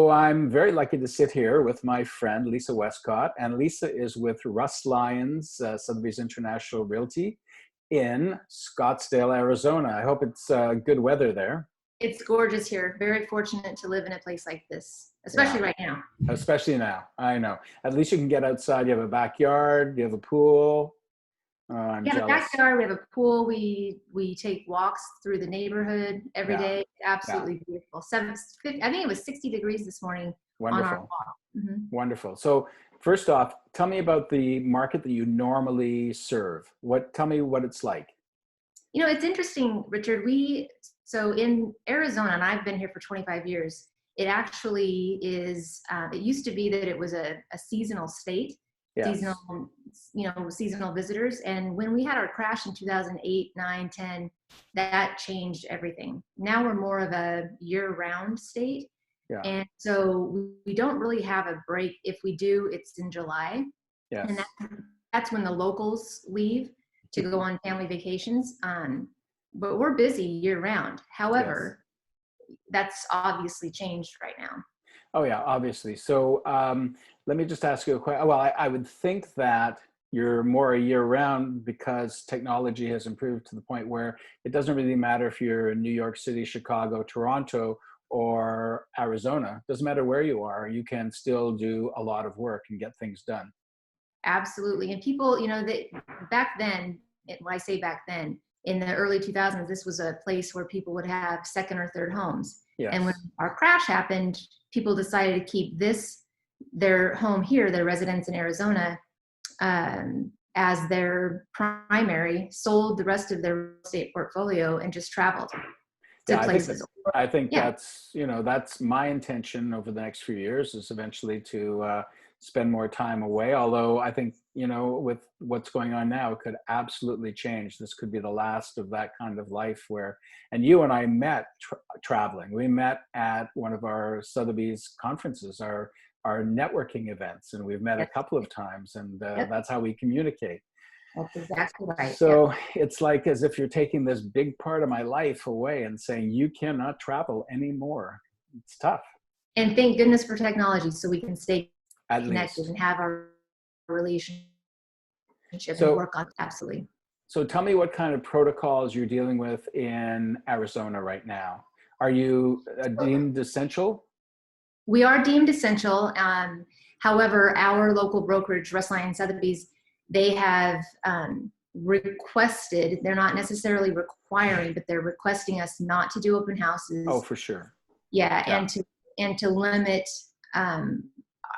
So I'm very lucky to sit here with my friend Lisa Westcott, and Lisa is with Russ Lyons, Sotheby's International Realty in Scottsdale, Arizona. I hope it's good weather there. It's gorgeous here. Very fortunate to live in a place like this, especially Yeah, right now. especially now. I know. At least you can get outside. You have a backyard. You have a pool. Oh, I'm We have a jealous. backyard. We have a pool. We take walks through the neighborhood every Yeah, day. yeah. Absolutely beautiful. I think it was 60 degrees this morning on our Wonderful. walk. Hmm. Wonderful. So first off, tell me about the market that you normally serve. Tell me what it's like. It's interesting, Richard. So in Arizona, and I've been here for 25 years, it actually is, it used to be that it was a seasonal state, Yes. seasonal, seasonal visitors. And when we had our crash in 2008, 9, 10, that changed everything. Now we're more of a year-round state. Yeah. And so we don't really have a break. If we do, it's in July. And Yes. that's when the locals leave to go on family vacations. But we're busy year round. Yes. However, that's obviously changed right now. Oh yeah, obviously. So let me just ask you a question. Well, I would think that you're more a year round because technology has improved to the point where it doesn't really matter if you're in New York City, Chicago, Toronto, or Arizona. Doesn't matter where you are, you can still do a lot of work and get things done. Absolutely. And people, back then, when I say back then, in the early 2000s, this was a place where people would have second or third homes. And when Yes. our crash happened, people decided to keep their home here, their residence in Arizona, as their primary, sold the rest of their real estate portfolio, and just traveled to Yeah, places. I think Yeah, that's my intention over the next few years is eventually to spend more time away. Although I think, with what's going on now, it could absolutely change. This could be the last of that kind of life and you and I met traveling. We met at one of our Sotheby's conferences, our networking events, and we've met a yes, couple of times, and yep, that's how we communicate. that's exactly right. Yep. So it's like as if you're taking this big part of my life away and saying, you cannot travel anymore. It's tough, And thank goodness for technology, so we can stay at connected least. and have our relationship and So, work on. Absolutely. so tell me what kind of protocols you're dealing with in Arizona right now. Are you deemed essential? We are deemed essential. However, our local brokerage, Russ, Lyon, Sotheby's, they have requested, they're not necessarily requiring, but they're requesting us not to do open Oh, houses. for sure. Yeah, Yeah. and to limit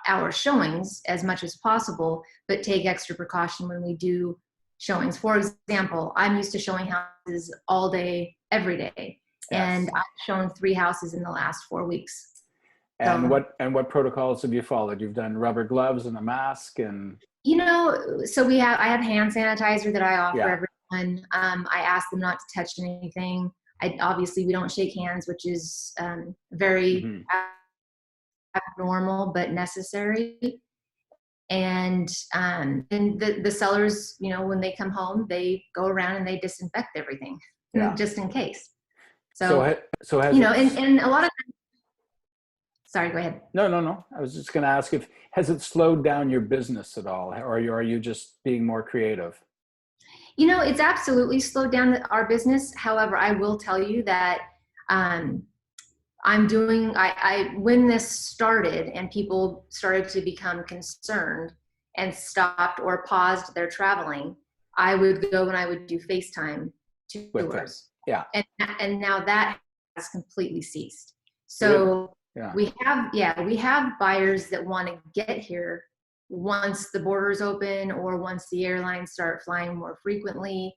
our showings as much as possible, but take extra precaution when we do showings. For example, I'm used to showing houses all day, every day, and Yes. I've shown 3 houses in the last 4 weeks. And So, what protocols have you followed? You've done rubber gloves and a mask and so I have hand sanitizer that I offer yeah. everyone. I ask them not to touch anything. Obviously we don't shake hands, which is very Hmm. abnormal but necessary. And the sellers, when they come home, they go around and they disinfect everything Yeah. just in case. So, So, so has it, and a lot of, sorry, go ahead. no. I was just going to ask has it slowed down your business at all, or are you just being more creative? It's absolutely slowed down our business. However, I will tell you that um, when this started and people started to become concerned and stopped or paused their traveling, I would go and I would do FaceTime With them? tours. Yeah. And now that has completely ceased. Really? So Yeah. we have buyers that want to get here once the borders open or once the airlines start flying more frequently,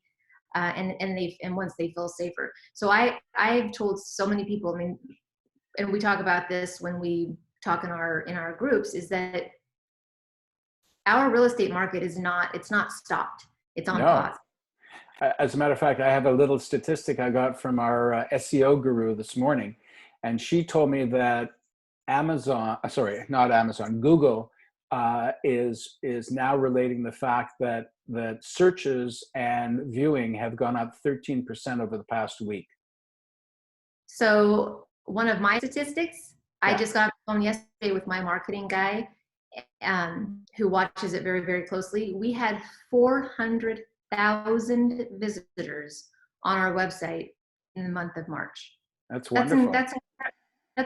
and once they feel safer. So I've told so many people, and we talk about this when we talk in our groups, is that our real estate market it's not stopped. It's on No. pause. As a matter of fact, I have a little statistic I got from our SEO guru this morning, and she told me that not Amazon, Google is now relating the fact that searches and viewing have gone up 13% over the past week. So one of my statistics I Yeah, just got on the phone yesterday with my marketing guy, who watches it very, very closely. We had 400,000 visitors on our website in the month of March. that's That's wonderful. that's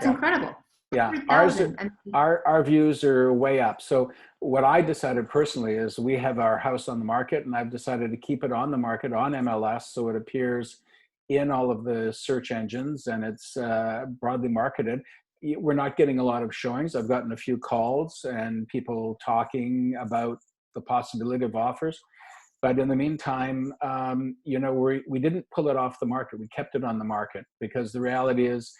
Yeah. incredible. Yeah, ours 400,000. I mean, our views are way up. So what I decided personally is we have our house on the market, and I've decided to keep it on the market on MLS so it appears in all of the search engines and it's broadly marketed. We're not getting a lot of showings. I've gotten a few calls and people talking about the possibility of offers. But in the meantime, we didn't pull it off the market. We kept it on the market because the reality is,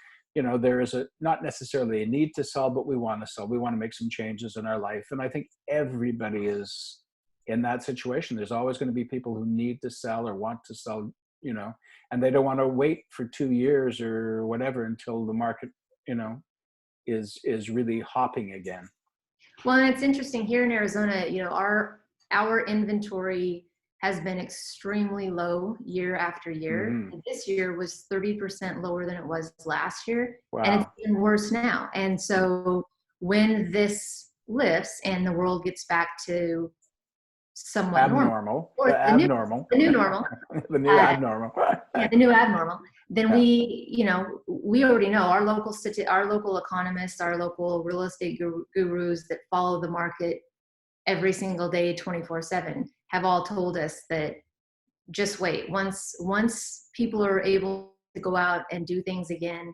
there is not necessarily a need to sell, but we want to sell. We want to make some changes in our life. And I think everybody is in that situation. There's always going to be people who need to sell or want to sell, and they don't want to wait for 2 years or whatever until the market, is really hopping again. well, and it's interesting here in Arizona, our inventory has been extremely low year after year. Mm-hmm. And this year was 30% lower than it was last year. And it's Wow. even worse now. And so when this lifts and the world gets back to somewhat normal, Abnormal. or The abnormal. the new normal, The new uh, abnormal. yeah, the new abnormal, then Yeah. we already know our local economists, our local real estate gurus that follow the market every single day, 24/7, have all told us that just wait. Once people are able to go out and do things again,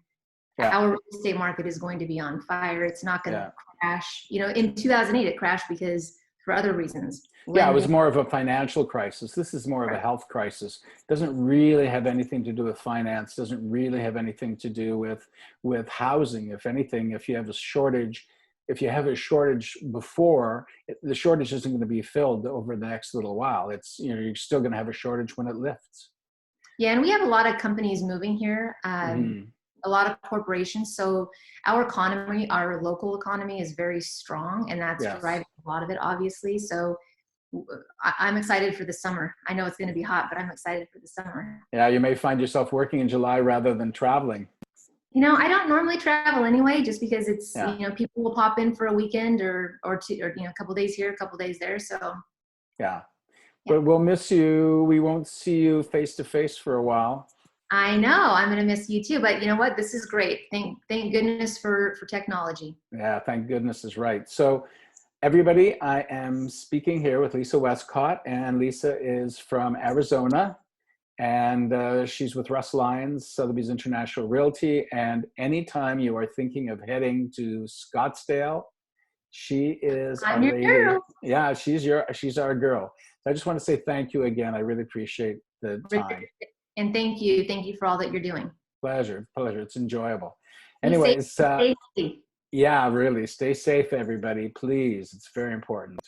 Yeah. our real estate market is going to be on fire. It's not going to Yeah. crash. In 2008, it crashed because for other reasons, Yeah, it was lending. more of a financial crisis. This is more of a health crisis. Doesn't really have anything to do with finance, doesn't really have anything to do with housing. If anything, if you have a shortage, before, the shortage isn't going to be filled over the next little while. It's, you're still going to have a shortage when it lifts. Yeah, and we have a lot of companies moving here, Mm-hmm. a lot of corporations. So our economy, our local economy is very strong, and that's Yes. driving a lot of it, obviously. So I'm excited for the summer. I know it's going to be hot, but I'm excited for the summer. Yeah, you may find yourself working in July rather than traveling. I don't normally travel anyway, just because it's, Yeah. people will pop in for a weekend or two, or, a couple days here, a couple days there. So Yeah. yeah, But we'll miss you. We won't see you face to face for a while. I know I'm going to miss you too, but you know what? This is great. Thank goodness for technology. Yeah, thank goodness is right. So everybody, I am speaking here with Lisa Westcott, and Lisa is from Arizona, and she's with Russ, Lyon, Sotheby's International Realty. And anytime you are thinking of heading to Scottsdale, she is I'm our your lady. girl. Yeah, she's our girl. So I just want to say thank you again. I really appreciate the time. And thank you for all that you're doing. Pleasure. It's enjoyable. Be safe. Anyways, Stay healthy. yeah, really, stay safe, everybody, please. It's very important.